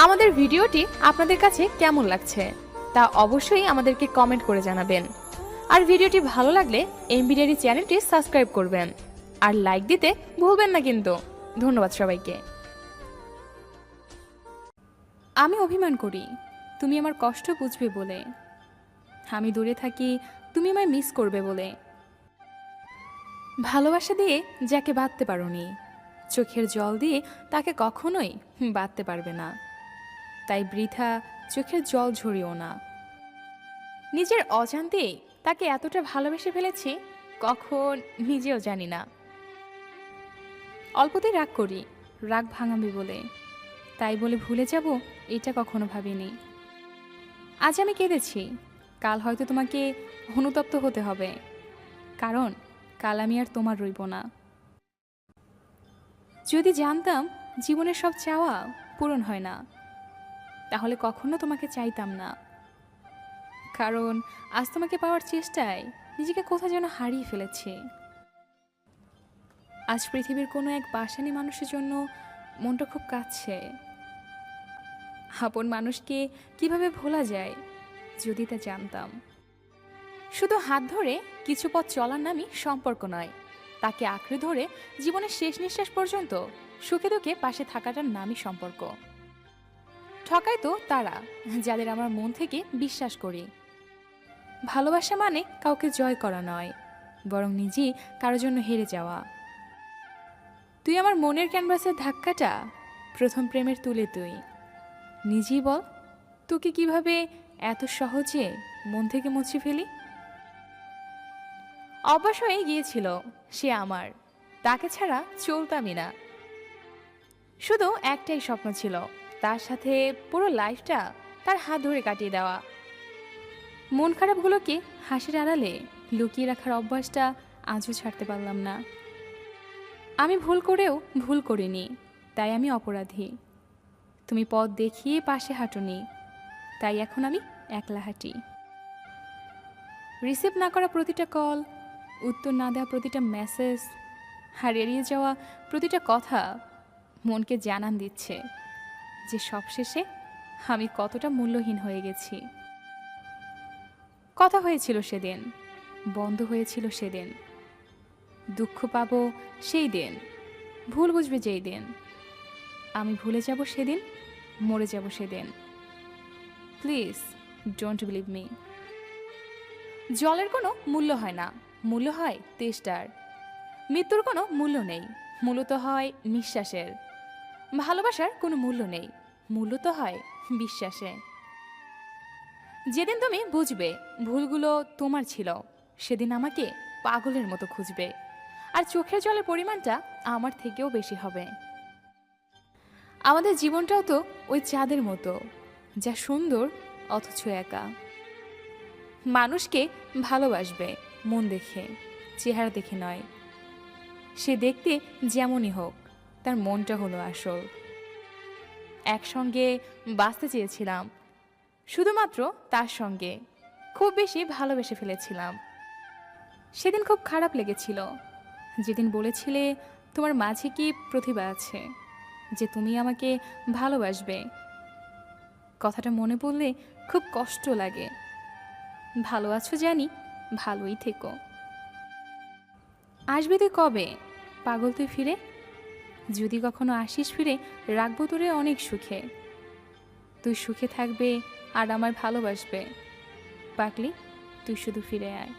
আমাদের ভিডিওটি আপনাদের কাছে কেমন লাগছে তা অবশ্যই আমাদেরকে কমেন্ট করে জানাবেন। আর ভিডিওটি ভালো লাগলে এমবি ডায়েরি চ্যানেলটি সাবস্ক্রাইব করবেন আর লাইক দিতে ভুলবেন না কিন্তু। ধন্যবাদ সবাইকে। আমি অভিমান করি তুমি আমার কষ্ট বুঝবে বলে, আমি দূরে থাকি তুমি আমায় মিস করবে বলে। ভালোবাসা দিয়ে যাকে বাঁধতে পারোনি, চোখের জল দিয়ে তাকে কখনোই বাঁধতে পারবে না। তাই বৃথা চোখের জল ঝরিও না। নিজের অজান্তেই তাকে এতটা ভালোবেসে ফেলেছি কখন নিজেও জানি না। অল্পতেই রাগ করি, রাগ ভাঙাবে বলে, তাই বলে ভুলে যাব এটা কখনো ভাবিনি। আজ আমি কেঁদেছি, কাল হয়তো তোমাকে অনুতপ্ত হতে হবে, কারণ কাল আমি আর তোমার রইব না। যদি জানতাম জীবনের সব চাওয়া পূরণ হয় না, তাহলে কখনো তোমাকে চাইতাম না। কারণ আজ তোমাকে পাওয়ার চেষ্টায় নিজেকে কোথাও যেন হারিয়ে ফেলেছি। আজ পৃথিবীর কোনো এক পাষাণী মানুষের জন্য মনটা খুব কাঁদছে। আপন মানুষকে কিভাবে ভোলা যায় যদি তা জানতাম। শুধু হাত ধরে কিছু পথ চলার নামই সম্পর্ক নয়, তাকে আঁকড়ে ধরে জীবনের শেষ নিঃশ্বাস পর্যন্ত সুখে দুঃখে পাশে থাকাটার নামই সম্পর্ক। ঠকায় তো তারা যাদের আমার মন থেকে বিশ্বাস করি। ভালোবাসা মানে কাউকে জয় করা নয়, বরং নিজেই কারোর জন্য হেরে যাওয়া। তুই আমার মনের ক্যানভাসের ধাক্কাটা প্রথম প্রেমের তুলে তুই নিজেই বল, তোকে কিভাবে এত সহজে মন থেকে মুছে ফেলি। অভ্যাস হয়ে গিয়েছিল সে আমার, তাকে ছাড়া চলতামই না। শুধু একটাই স্বপ্ন ছিল, তার সাথে পুরো লাইফটা তার হাত ধরে কাটিয়ে দেওয়া। মন খারাপগুলোকে হাসির আড়ালে লুকিয়ে রাখার অভ্যাসটা আজও ছাড়তে পারলাম না। আমি ভুল করেও ভুল করিনি, তাই আমি অপরাধী। তুমি পথ দেখিয়ে পাশে হাঁটুনি, তাই এখন আমি একলা হাঁটি। রিসিভ না করা প্রতিটা কল, উত্তর না দেওয়া প্রতিটা মেসেজ, আর এড়িয়ে যাওয়া প্রতিটা কথা মনকে জানান দিচ্ছে যে সবশেষে আমি কতটা মূল্যহীন হয়ে গেছি। কথা হয়েছিল সেদিন, বন্ধ হয়েছিল সেদিন, দুঃখ পাবো সেই দিন, ভুল বুঝবে যেই দিন। আমি ভুলে যাব সেদিন, মরে যাব সেদিন। Please don't believe me. জলের কোনো মূল্য হয় না, মূল্য হয় তেষ্টার। মৃত্যুর কোনো মূল্য নেই, মূল্য তো হয় নিঃশ্বাসের। ভালোবাসার কোনো মূল্য নেই, মূল্য তো হয় বিশ্বাসে। যেদিন তুমি বুঝবে ভুলগুলো তোমার ছিল, সেদিন আমাকে পাগলের মতো খুঁজবে, আর চোখের জলের পরিমাণটা আমার থেকেও বেশি হবে। আমাদের জীবনটাও তো ওই চাঁদের মতো, যা সুন্দর অথচ একা। মানুষকে ভালোবাসবে মন দেখে, চেহারা দেখে নয়। সে দেখতে যেমনই হোক, তার মনটা হলো আসল। একসঙ্গে বাঁচতে চেয়েছিলাম, শুধুমাত্র তার সঙ্গে। খুব বেশি ভালোবেসে ফেলেছিলাম। সেদিন খুব খারাপ লেগেছিল যেদিন বলেছিলে তোমার মাঝে কি প্রতিভা আছে, যে তুমি আমাকে ভালোবাসবে। কথাটা মনে পড়লে খুব কষ্ট লাগে। ভালো আছো জানি, ভালোই থেকো। আসবি তুই কবে পাগল তুই ফিরে? যদি কখনো আসিস ফিরে, রাখবো তোরে অনেক সুখে। তুই সুখে থাকবে আর আমার ভালোবাসবে। পাগলি তুই শুধু ফিরে আয়।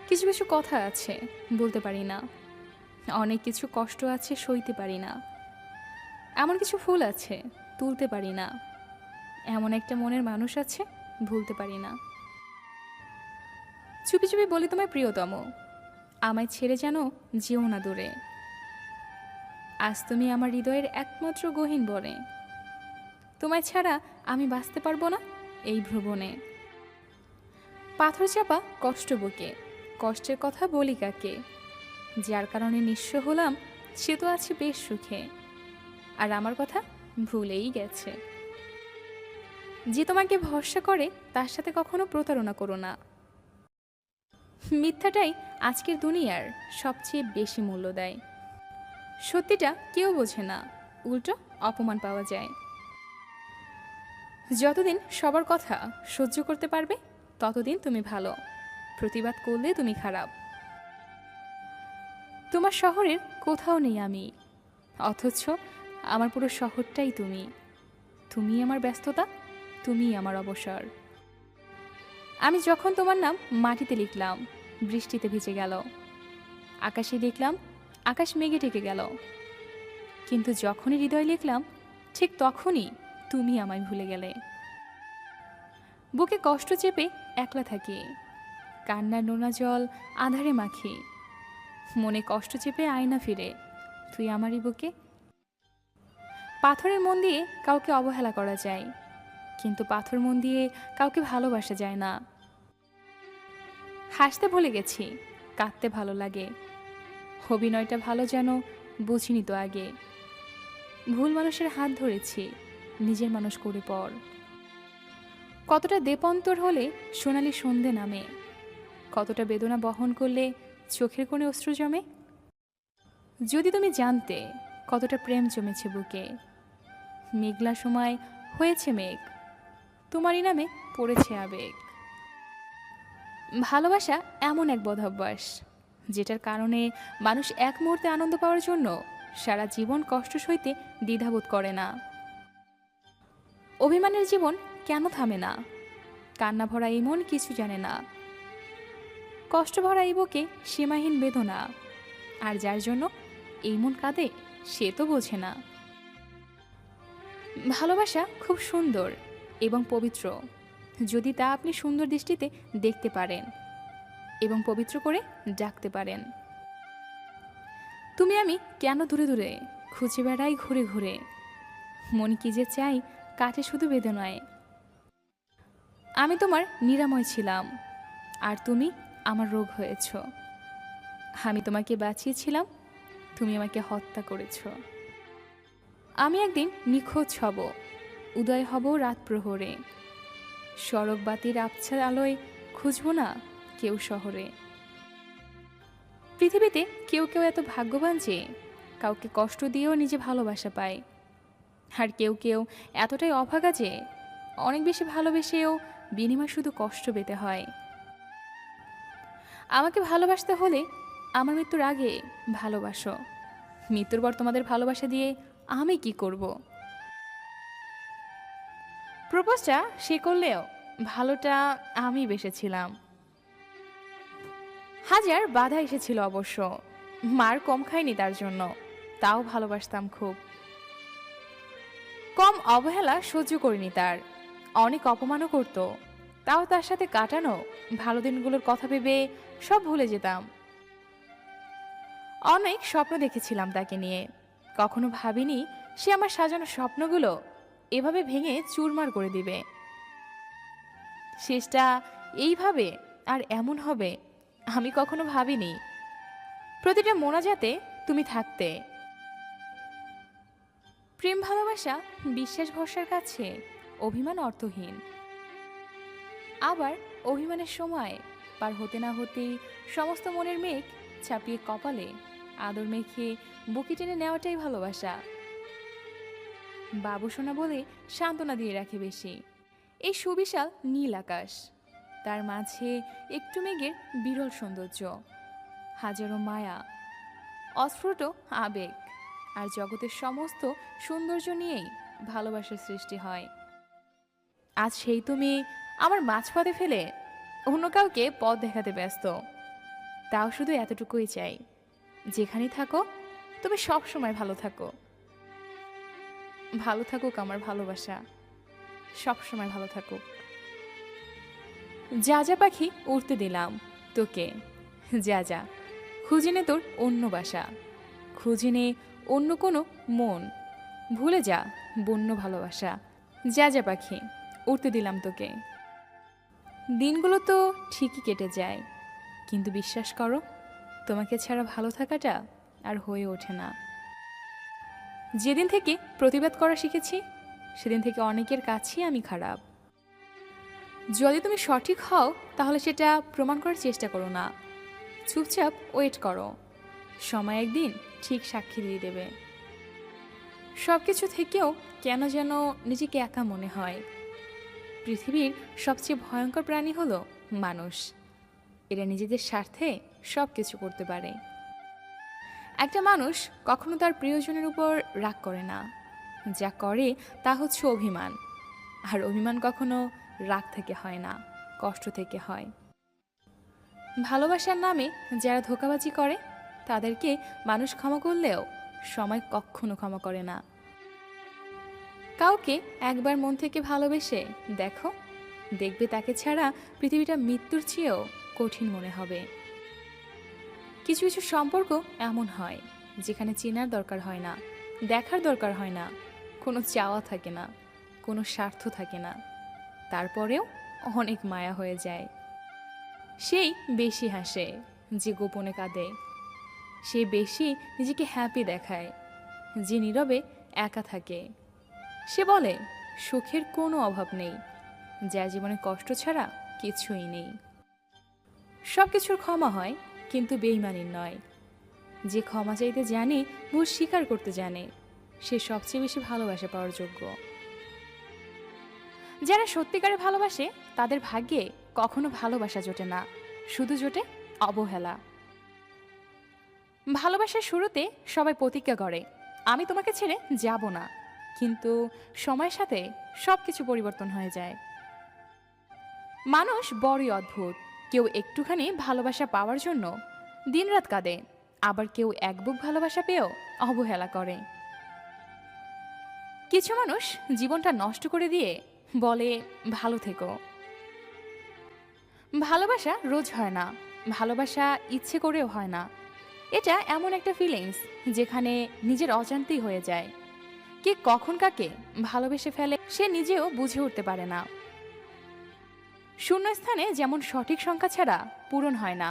কিছু কিছু কথা আছে বলতে পারি না, অনেক কিছু কষ্ট আছে সইতে পারি না। এমন কিছু ফুল আছে তুলতে পারি না, এমন একটা মনের মানুষ আছে ভুলতে পারি না। চুপি চুপি বলি তোমায় প্রিয়তম, আমায় ছেড়ে যেন যেও না দূরে। আজ তুমি আমার হৃদয়ের একমাত্র গহীন বনে, তোমায় ছাড়া আমি বাঁচতে পারবো না এই ভ্রমণে। পাথর চাপা কষ্ট বুকে, কষ্টের কথা বলি কাকে? যার কারণে নিঃস্ব হলাম সে তো আছে বেশ সুখে, আর আমার কথা ভুলেই গেছে। যে তোমাকে ভরসা করে তার সাথে কখনো প্রতারণা করো না। মিথ্যাটাই আজকের দুনিয়ার সবচেয়ে বেশি মূল্য দেয়। সত্যিটা কেউ বোঝে না, উল্টো অপমান পাওয়া যায়। যতদিন সবার কথা সহ্য করতে পারবে ততদিন তুমি ভালো, প্রতিবাদ করলে তুমি খারাপ। তোমার শহরের কোথাও নেই আমি, অথচ আমার পুরো শহরটাই তুমি। তুমি আমার ব্যস্ততা, তুমি আমার অবসর। আমি যখন তোমার নাম মাটিতে লিখলাম, বৃষ্টিতে ভিজে গেল। আকাশে দেখলাম, আকাশ মেঘে ঢেকে গেল। কিন্তু যখনই হৃদয় লিখলাম, ঠিক তখনই তুমি আমায় ভুলে গেলে। বুকে কষ্ট চেপে একলা থাকি, কান্নার নোনা জল আধারে মাখি। মনে কষ্ট চেপে আয়না ফিরে, তুই আমারই বুকে। পাথরের মন দিয়ে কাউকে অবহেলা করা যায়, কিন্তু পাথর মন দিয়ে কাউকে ভালোবাসা যায় না। হাসতে ভুলে গেছি, কাঁদতে ভালো লাগে। অভিনয়টা ভালো যেন বুঝিনি তো আগে। ভুল মানুষের হাত ধরেছি, নিজের মানুষ করে পর। কতটা দেপন্তর হলে সোনালি সন্ধে নামে, কতটা বেদনা বহন করলে চোখের কোণে অশ্রু জমে। যদি তুমি জানতে কতটা প্রেম জমেছে বুকে, মেঘলা সময় হয়েছে মেঘ, তোমারই নামে পড়েছে আবেগ। ভালোবাসা এমন এক বদভ্যাস যেটার কারণে মানুষ এক মুহূর্তে আনন্দ পাওয়ার জন্য সারা জীবন কষ্ট সইতে দ্বিধাবোধ করে না। অভিমানের জীবন কেন থামে না, কান্না ভরা এই মন কিছু জানে না। কষ্ট ভরা এই বুকে সীমাহীন বেদনা, আর যার জন্য এই মন কাঁদে সে তো বোঝে না। ভালোবাসা খুব সুন্দর এবং পবিত্র, যদি তা আপনি সুন্দর দৃষ্টিতে দেখতে পারেন এবং পবিত্র করে ডাকতে পারেন। তুমি আমি কেন দূরে দূরে খুঁজে বেড়াই ঘুরে ঘুরে, মন কি যে চাই কাটে শুধু বেদনায়। আমি তোমার নিরাময় ছিলাম, আর তুমি আমার রোগ হয়েছ। আমি তোমাকে বাঁচিয়েছিলাম, তুমি আমাকে হত্যা করেছ। আমি একদিন নিখোঁজ হব, উদয় হব রাত প্রহরে। সড়ক বাতির আবছা আলোয় খুঁজব না কেউ শহরে। পৃথিবীতে কেউ কেউ এত ভাগ্যবান যে কাউকে কষ্ট দিয়েও নিজে ভালোবাসা পায়, আর কেউ কেউ এতটাই অভাগা যে অনেক বেশি ভালোবেসেও বিনিময় শুধু কষ্ট পেতে হয়। আমাকে ভালোবাসতে হলে আমার মৃত্যুর আগে ভালোবাসো, মৃত্যুর পর তোমাদের ভালোবাসা দিয়ে আমি কি করব? প্রপোজটা সে করলেও ভালোটা আমি বেসেছিলাম। হাজার বাধা এসেছিল অবশ্য, মার কম খাইনি তার জন্য, তাও ভালোবাসতাম খুব। কম অবহেলা সহ্য করিনি তার, অনেক অপমানও করত, তাও তার সাথে কাটানো ভালো দিনগুলোর কথা ভেবে সব ভুলে যেতাম। অনেক স্বপ্ন দেখেছিলাম তাকে নিয়ে, কখনো ভাবিনি সে আমার সাজানো স্বপ্নগুলো এভাবে ভেঙে চুরমার করে দিবে। শেষটা এইভাবে আর এমন হবে আমি কখনো ভাবিনি। প্রতিটা মোনাজাতে তুমি থাকতে। প্রেম ভালোবাসা বিশ্বাস ভরসার কাছে অভিমান অর্থহীন। আবার অভিমানের সময় পার হতে না হতেই সমস্ত মনের মেঘ চাপিয়ে কপালে আদর মেখে বুকে টেনে নেওয়াটাই ভালোবাসা। বাবু সোনা বলে সান্ত্বনা দিয়ে রাখে বেশি এই সুবিশাল নীল আকাশ, তার মাঝে একটু মেঘের বিরল সৌন্দর্য, হাজারো মায়া, অস্ফুট আবেগ, আর জগতের সমস্ত সৌন্দর্য নিয়েই ভালোবাসার সৃষ্টি হয়। আজ সেই তুমি আমার মাঝপথে ফেলে অন্য কাউকে পথ দেখাতে ব্যস্ত। তাও শুধু এতটুকুই চাই, যেখানেই থাকো তুমি সব সময় ভালো থাকো। ভালো থাকুক আমার ভালোবাসা, সব সময় ভালো থাকুক। যা যা পাখি উড়তে দিলাম তোকে, যা যা খুঁজে নে তোর অন্য বাসা, খুঁজে নে অন্য কোনো মন, ভুলে যা বন্য ভালোবাসা। যা যা পাখি উড়তে দিলাম তোকে। দিনগুলো তো ঠিকই কেটে যায়, কিন্তু বিশ্বাস করো তোমাকে ছাড়া ভালো থাকাটা আর হয়ে ওঠে না। যেদিন থেকে প্রতিবাদ করা শিখেছি সেদিন থেকে অনেকের কাছেই আমি খারাপ। যদি তুমি সঠিক হও তাহলে সেটা প্রমাণ করার চেষ্টা করো না, চুপচাপ ওয়েট করো, সময় একদিন ঠিক সাক্ষী দিয়ে দেবে। সব কিছু থেকেও কেন যেন নিজেকে একা মনে হয়। পৃথিবীর সবচেয়ে ভয়ঙ্কর প্রাণী হলো মানুষ। এরা নিজেদের স্বার্থে সব কিছু করতে পারে। একটা মানুষ কখনো তার প্রিয়জনের উপর রাগ করে না, যা করে তা হচ্ছে অভিমান। আর অভিমান কখনো রাগ থেকে হয় না, কষ্ট থেকে হয়। ভালোবাসার নামে যারা ধোঁকাবাজি করে তাদেরকে মানুষ ক্ষমা করলেও সময় কখনো ক্ষমা করে না। কাউকে একবার মন থেকে ভালোবেসে দেখো, দেখবে তাকে ছাড়া পৃথিবীটা মৃত্যুর চেয়েও কঠিন মনে হবে। কিছু কিছু সম্পর্ক এমন হয় যেখানে চেনার দরকার হয় না, দেখার দরকার হয় না, কোনো চাওয়া থাকে না, কোনো স্বার্থ থাকে না, তারপরেও অনেক মায়া হয়ে যায়। সেই বেশি হাসে যে গোপনে কাঁদে, সে বেশি নিজেকে হ্যাপি দেখায় যে নীরবে একা থাকে। সে বলে সুখের কোনো অভাব নেই, যার জীবনে কষ্ট ছাড়া কিছুই নেই। সব কিছুর ক্ষমা হয়, কিন্তু বেইমানির নয়। যে ক্ষমা চাইতে জানে, ভুল স্বীকার করতে জানে, সে সবচেয়ে বেশি ভালোবাসা পাওয়ার যোগ্য। যারা সত্যিকারে ভালোবাসে তাদের ভাগ্যে কখনো ভালোবাসা জোটে না, শুধু জোটে অবহেলা। ভালোবাসার শুরুতে সবাই প্রতিজ্ঞা করে আমি তোমাকে ছেড়ে যাব না, কিন্তু সময়ের সাথে সব কিছু পরিবর্তন হয়ে যায়। মানুষ বড়ই অদ্ভুত। কেউ একটুখানি ভালোবাসা পাওয়ার জন্য দিনরাত কাঁদে, আবার কেউ এক বুক ভালোবাসা পেয়েও অবহেলা করে। কিছু মানুষ জীবনটা নষ্ট করে দিয়ে বলে ভালো থেকো। ভালোবাসা রোজ হয় না, ভালোবাসা ইচ্ছে করেও হয় না। এটা এমন একটা ফিলিংস যেখানে নিজের অজান্তেই হয়ে যায়। কে কখন কাকে ভালোবেসে ফেলে সে নিজেও বুঝে উঠতে পারে না। শূন্যস্থানে যেমন সঠিক সংখ্যা ছাড়া পূরণ হয় না,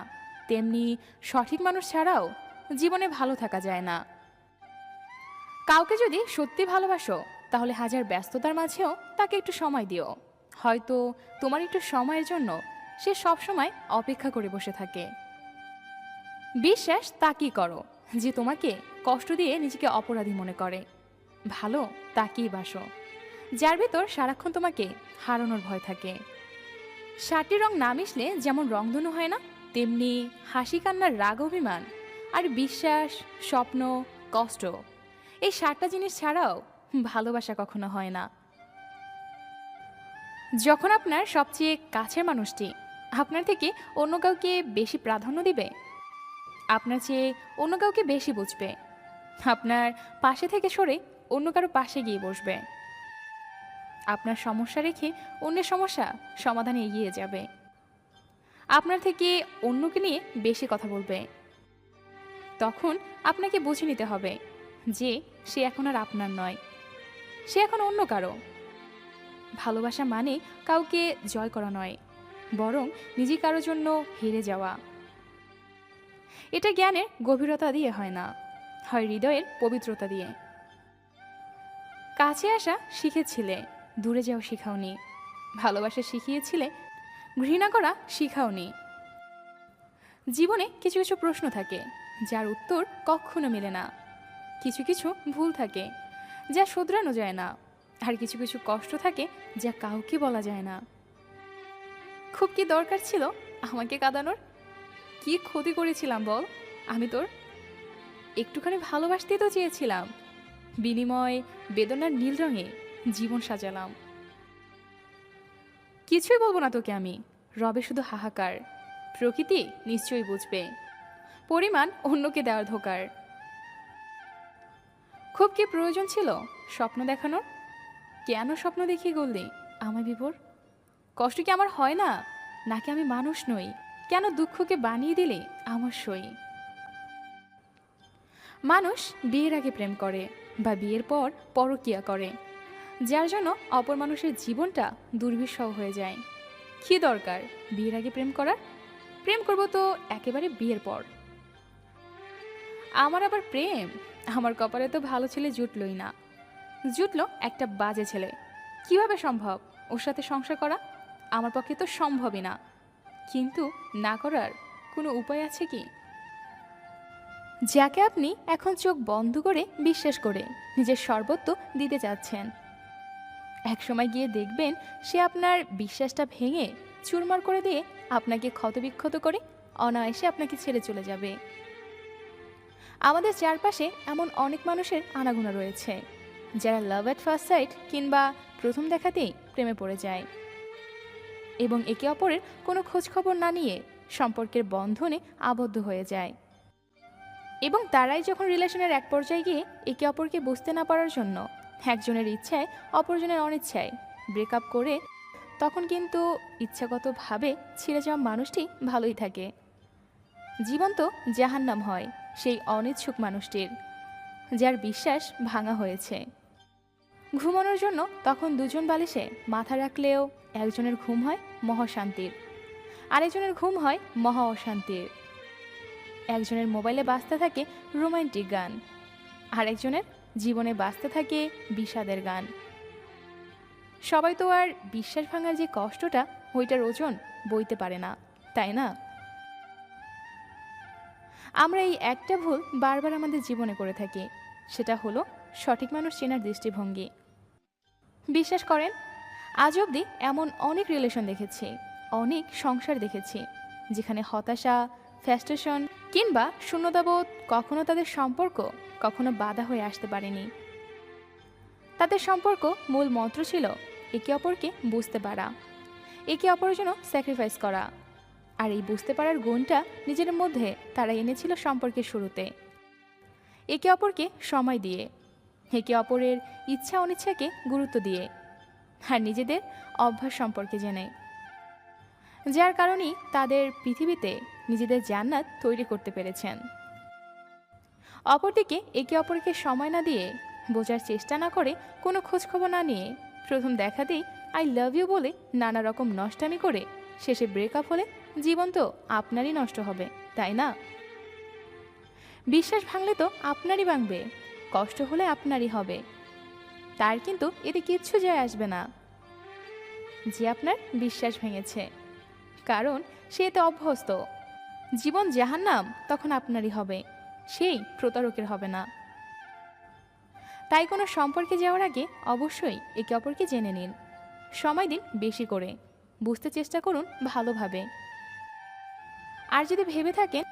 তেমনি সঠিক মানুষ ছাড়াও জীবনে ভালো থাকা যায় না। কাউকে যদি সত্যি ভালোবাসো তাহলে হাজার ব্যস্ততার মাঝেও তাকে একটু সময় দিও। হয়তো তোমার একটু সময়ের জন্য সে সবসময় অপেক্ষা করে বসে থাকে। বিশ্বাস তাকেই করো যে তোমাকে কষ্ট দিয়ে নিজেকে অপরাধী মনে করে। ভালো তাকেই বাসো যার ভেতর সারাক্ষণ তোমাকে হারানোর ভয় থাকে। 7টি রং না মিশলে যেমন রংধনু হয় না, তেমনি হাসি কান্নার রাগ অভিমান আর বিশ্বাস স্বপ্ন কষ্ট, এই 7টা জিনিস ছাড়াও ভালোবাসা কখনো হয় না। যখন আপনার সবচেয়ে কাছের মানুষটি আপনার থেকে অন্য কাউকে বেশি প্রাধান্য দিবে, আপনার চেয়ে অন্য কাউকে বেশি বুঝবে, আপনার পাশে থেকে সরে অন্য কারো পাশে গিয়ে বসবে, আপনার সমস্যা রেখে অন্যের সমস্যা সমাধানে এগিয়ে যাবে, আপনার থেকে অন্যকে নিয়ে বেশি কথা বলবে, তখন আপনাকে বুঝে নিতে হবে যে সে এখন আর আপনার নয়, সে এখন অন্য কারো। ভালোবাসা মানে কাউকে জয় করা নয়, বরং নিজে কারোর জন্য হেরে যাওয়া। এটা জ্ঞানের গভীরতা দিয়ে হয় না, হয় হৃদয়ের পবিত্রতা দিয়ে। কাছে আসা শিখেছিলে, দূরে যাও শিখাওনি। ভালোবাসা শিখিয়েছিলে, ঘৃণা করা শিখাওনি। জীবনে কিছু কিছু প্রশ্ন থাকে যার উত্তর কখনো মেলে না, কিছু কিছু ভুল থাকে যা শুধরানো যায় না, আর কিছু কিছু কষ্ট থাকে যা কাউকে বলা যায় না। খুব কি দরকার ছিল আমাকে কাঁদানোর? কি ক্ষতি করেছিলাম বল আমি তোর? একটুখানি ভালোবাসতেই তো চেয়েছিলাম, বিনিময় বেদনার নীল রঙে জীবন সাজালাম। কিছুই বলবো না তোকে আমি, রবে শুধু হাহাকার। প্রকৃতি নিশ্চয়ই বুঝবে পরিমাণ অন্যকে দেওয়ার ধোকার। খুব কি প্রয়োজন ছিল স্বপ্ন দেখানোর? কেন স্বপ্ন দেখিয়ে গড়লি আমায় বিভোর? কষ্ট কি আমার হয় না, নাকি আমি মানুষ নই? কেন দুঃখকে বানিয়ে দিলে আমার সই? মানুষ বিয়ের আগে প্রেম করে বা বিয়ের পর পরকীয়া করে, যার জন্য অপর মানুষের জীবনটা দুর্বিষহ হয়ে যায়। কি দরকার বিয়ের আগে প্রেম করার? প্রেম করব তো একেবারে বিয়ের পর। আমার আবার প্রেম? আমার কপালে তো ভালো ছেলে জুটলই না। জুটলো একটা বাজে ছেলে। কিভাবে সম্ভব ওর সাথে সংসার করা? আমার পক্ষে তো সম্ভবই না, কিন্তু না করার কোনো উপায় আছে কি? যাকে আপনি এখন চোখ বন্ধ করে বিশ্বাস করে নিজের সর্বত্র দিতে চাচ্ছেন, একসময় গিয়ে দেখবেন সে আপনার বিশ্বাসটা ভেঙে চুরমার করে দিয়ে আপনাকে ক্ষতবিক্ষত করে অনায়াসে আপনাকে ছেড়ে চলে যাবে। আমাদের চারপাশে এমন অনেক মানুষের আনাগোনা রয়েছে যারা লাভ অ্যাট ফার্স্ট সাইট কিংবা প্রথম দেখাতেই প্রেমে পড়ে যায় এবং একে অপরের কোনো খোঁজখবর না নিয়ে সম্পর্কের বন্ধনে আবদ্ধ হয়ে যায়, এবং তারাই যখন রিলেশনের এক পর্যায়ে গিয়ে একে অপরকে বুঝতে না পারার জন্য একজনের ইচ্ছায় অপরজনের অনিচ্ছায় ব্রেকআপ করে, তখন কিন্তু ইচ্ছাগতভাবে ছিঁড়ে যাওয়া মানুষটি ভালোই থাকে। জীবন তো জাহান্নাম হয় সেই অনিচ্ছুক মানুষটির, যার বিশ্বাস ভাঙা হয়েছে। ঘুমানোর জন্য তখন দুজন বালিশে মাথা রাখলেও একজনের ঘুম হয় মহাশান্তির, আরেকজনের ঘুম হয় মহা অশান্তির। একজনের মোবাইলে বাজতে থাকে রোমান্টিক গান, আরেকজনের জীবনে বাজতে থাকে বিষাদের গান। সবাই তো আর বিশ্বাস ভাঙার যে কষ্টটা ওইটার ওজন বইতে পারে না, তাই না? আমরা এই একটা ভুল বারবার আমাদের জীবনে করে থাকি, সেটা হলো সঠিক মানুষ চেনার দৃষ্টিভঙ্গি। বিশ্বাস করেন, আজ অবধি এমন অনেক রিলেশন দেখেছি, অনেক সংসার দেখেছি যেখানে হতাশা, ফ্রাস্ট্রেশন কিংবা শূন্যতাবোধ কখনো তাদের সম্পর্ক কখনো বাধা হয়ে আসতে পারেনি। তাদের সম্পর্ক মূল মন্ত্র ছিল একে অপরকে বুঝতে পারা, একে অপরের জন্য স্যাক্রিফাইস করা। আর এই বুঝতে পারার গুণটা নিজের মধ্যে তারা এনেছিল সম্পর্কের শুরুতে, একে অপরকে সময় দিয়ে, একে অপরের ইচ্ছা অনিচ্ছাকে গুরুত্ব দিয়ে, আর নিজেদের অভ্যাস সম্পর্কে জেনে, যার কারণেই তাদের পৃথিবীতে নিজেদের জান্নাত তৈরি করতে পেরেছেন। অপরদিকে একে অপরকে সময় না দিয়ে, বোঝার চেষ্টা না করে, কোনো খোঁজখবর না নিয়ে প্রথম দেখাতেই আই লাভ ইউ বলে নানা রকম নষ্টামি করে শেষে ব্রেকআপ হলে জীবন তো আপনারই নষ্ট হবে, তাই না? বিশ্বাস ভাঙলে তো আপনারই ভাঙবে, কষ্ট হলে আপনারই হবে। তার কিন্তু এতে কিচ্ছু যায় আসবে না যে আপনার বিশ্বাস ভেঙেছে, কারণ সে এতে অভ্যস্ত। জীবন জাহান্নাম তখন আপনারই হবে, সেই প্রতারকের হবে না। তাই কোনো সম্পর্কে যাওয়ার আগে অবশ্যই একে অপরকে জেনে নিন, সময় দিন বেশি করে, বুঝতে চেষ্টা করুন ভালোভাবে। আর যদি ভেবে থাকেন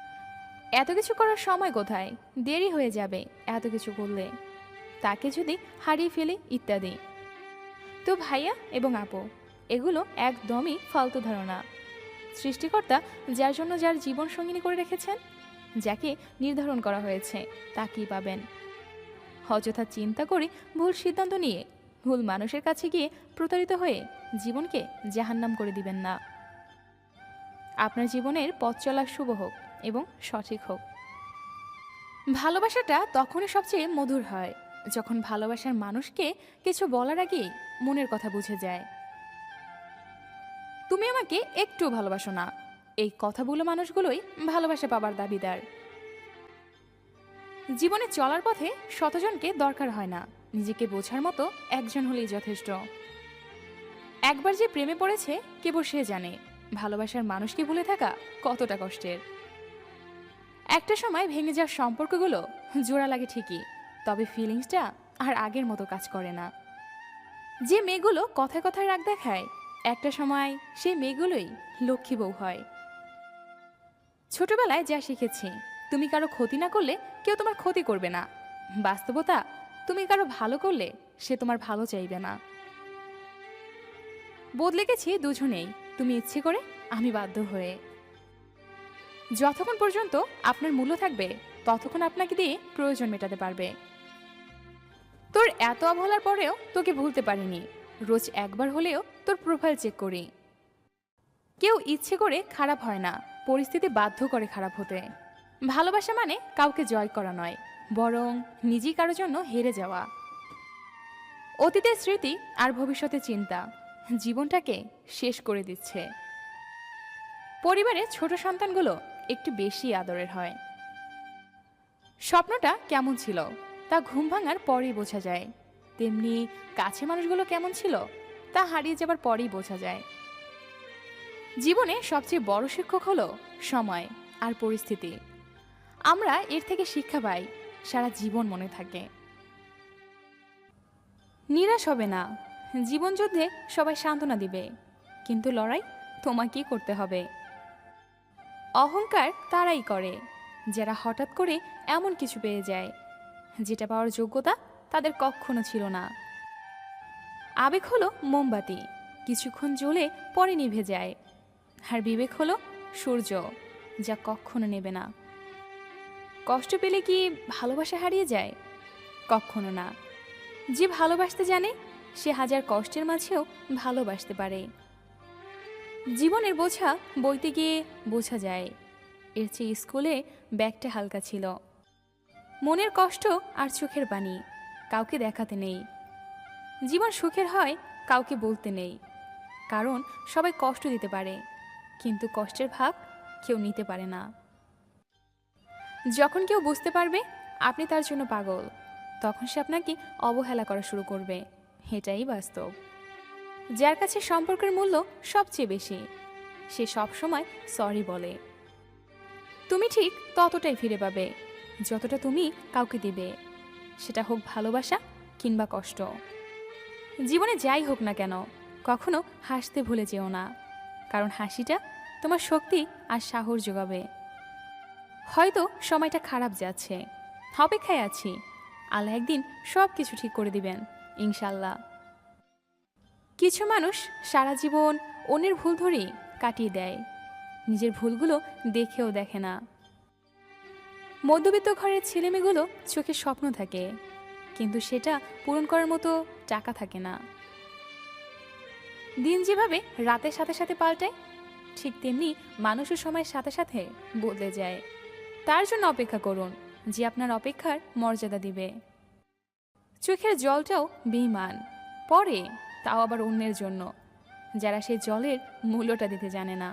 এত কিছু করার সময় কোথায়, দেরি হয়ে যাবে এত কিছু করলে, তাকে যদি হারিয়ে ফেলে ইত্যাদি, তো ভাইয়া এবং আপু, এগুলো একদমই ফালতু ধারণা। সৃষ্টিকর্তা যার জন্য যার জীবন সঙ্গিনী করে রেখেছেন, যাকে নির্ধারণ করা হয়েছে, তাকেই পাবেন। অযথা চিন্তা করে ভুল সিদ্ধান্ত নিয়ে ভুল মানুষের কাছে গিয়ে প্রতারিত হয়ে জীবনকে জাহান্নাম করে দিবেন না। আপনার জীবনের পথ চলা শুভ হোক এবং সঠিক হোক। ভালোবাসাটা তখনই সবচেয়ে মধুর হয় যখন ভালোবাসার মানুষকে কিছু বলার আগেই মনের কথা বুঝে যায়। তুমি আমাকে একটু ভালোবাসো না, এই কথাগুলো মানুষগুলোই ভালোবাসা পাবার দাবিদার। জীবনে চলার পথে শতজনকে দরকার হয় না, নিজেকে বোঝার মতো একজন হলেই যথেষ্ট। একবার যে প্রেমে পড়েছে কেবল সে জানে ভালোবাসার মানুষকে ভুলে থাকা কতটা কষ্টের। একটা সময় ভেঙে যাওয়ার সম্পর্কগুলো জোড়া লাগে ঠিকই, তবে ফিলিংসটা আর আগের মতো কাজ করে না। যে মেয়েগুলো কথায় কথায় রাগ দেখায়, একটা সময় সেই মেয়েগুলোই লক্ষ্মী বউ হয়। ছোটবেলায় যা শিখেছি, তুমি কারো ক্ষতি না করলে কেউ তোমার ক্ষতি করবে না। বাস্তবতা, তুমি কারো ভালো করলে সে তোমার ভালো চাইবে না। বদলে গেছি দুজনেই, তুমি ইচ্ছে করে, আমি বাধ্য হয়ে। যতক্ষণ পর্যন্ত আপনার মূল্য থাকবে ততক্ষণ আপনাকে দিয়ে প্রয়োজন মেটাতে পারবে। তোর এত অবহেলার পরেও তোকে ভুলতে পারিনি, রোজ একবার হলেও তোর প্রোফাইল চেক করি। কেউ ইচ্ছে করে খারাপ হয় না, পরিস্থিতি বাধ্য করে খারাপ হতে। ভালোবাসা মানে কাউকে জয় করা নয়, বরং নিজেই কারোর জন্য হেরে যাওয়া। অতীতের স্মৃতি আর ভবিষ্যতের চিন্তা জীবনটাকে শেষ করে দিচ্ছে। পরিবারের ছোট সন্তানগুলো একটু বেশি আদরের হয়। স্বপ্নটা কেমন ছিল তা ঘুম ভাঙার পরেই বোঝা যায়, তেমনি কাছে মানুষগুলো কেমন ছিল তা হারিয়ে যাবার পরেই বোঝা যায়। জীবনে সবচেয়ে বড় শিক্ষক হলো সময় আর পরিস্থিতি। আমরা এর থেকে শিক্ষা পাই, সারা জীবন মনে থাকে। নিরাশ হবে না, জীবন যুদ্ধে সবাই সান্ত্বনা দিবে, কিন্তু লড়াই তোমাকেই করতে হবে। অহংকার তারাই করে যারা হঠাৎ করে এমন কিছু পেয়ে যায় যেটা পাওয়ার যোগ্যতা তাদের কখনো ছিল না। আবেগ হলো মোমবাতি, কিছুক্ষণ জ্বলে পরে নিভে যায়। আর বিবেক হলো সূর্য, যা কখনো নেবে না। কষ্ট পেলে কি ভালোবাসা হারিয়ে যায়? কখনো না। যে ভালোবাসতে জানে সে হাজার কষ্টের মাঝেও ভালোবাসতে পারে। জীবনের বোঝা বইতে গিয়ে বোঝা যায়, এর চেয়ে স্কুলে ব্যাগটা হালকা ছিল। মনের কষ্ট আর চোখের পানি কাউকে দেখাতে নেই। জীবন সুখের হয় কাউকে বলতে নেই, কারণ সবাই কষ্ট দিতে পারে, কিন্তু কষ্টের ভাগ কেউ নিতে পারে না। যখন কেউ বুঝতে পারবে আপনি তার জন্য পাগল, তখন সে আপনাকে অবহেলা করা শুরু করবে। এটাই বাস্তব। যার কাছে সম্পর্কের মূল্য সবচেয়ে বেশি, সে সবসময় সরি বলে। তুমি ঠিক ততটাই ফিরে পাবে যতটা তুমি কাউকে দিবে, সেটা হোক ভালোবাসা কিংবা কষ্ট। জীবনে যাই হোক না কেন, কখনো হাসতে ভুলে যেও না, কারণ হাসিটা তোমার শক্তি আর সাহস যোগাবে। হয়তো সময়টা খারাপ যাচ্ছে, অপেক্ষায় আছি, আল্লাহ একদিন সব কিছু ঠিক করে দিবেন ইনশাল্লাহ। কিছু মানুষ সারা জীবন অন্যের ভুল ধরেই কাটিয়ে দেয়, নিজের ভুলগুলো দেখেও দেখে না। মধ্যবিত্ত ঘরের ছেলেমেয়েগুলো চোখে স্বপ্ন থাকে, কিন্তু সেটা পূরণ করার মতো টাকা থাকে না। দিন যেভাবে রাতের সাথে সাথে পাল্টায়, ঠিক তেমনি মানুষও সময়ের সাথে সাথে বদলে যায়। তার জন্য অপেক্ষা করুন যে আপনার অপেক্ষার মর্যাদা দিবে। চোখের জলটাও বেঈমান, পরে তাও আবার অন্যের জন্য, যারা সেই জলের মূল্যটা দিতে জানে না।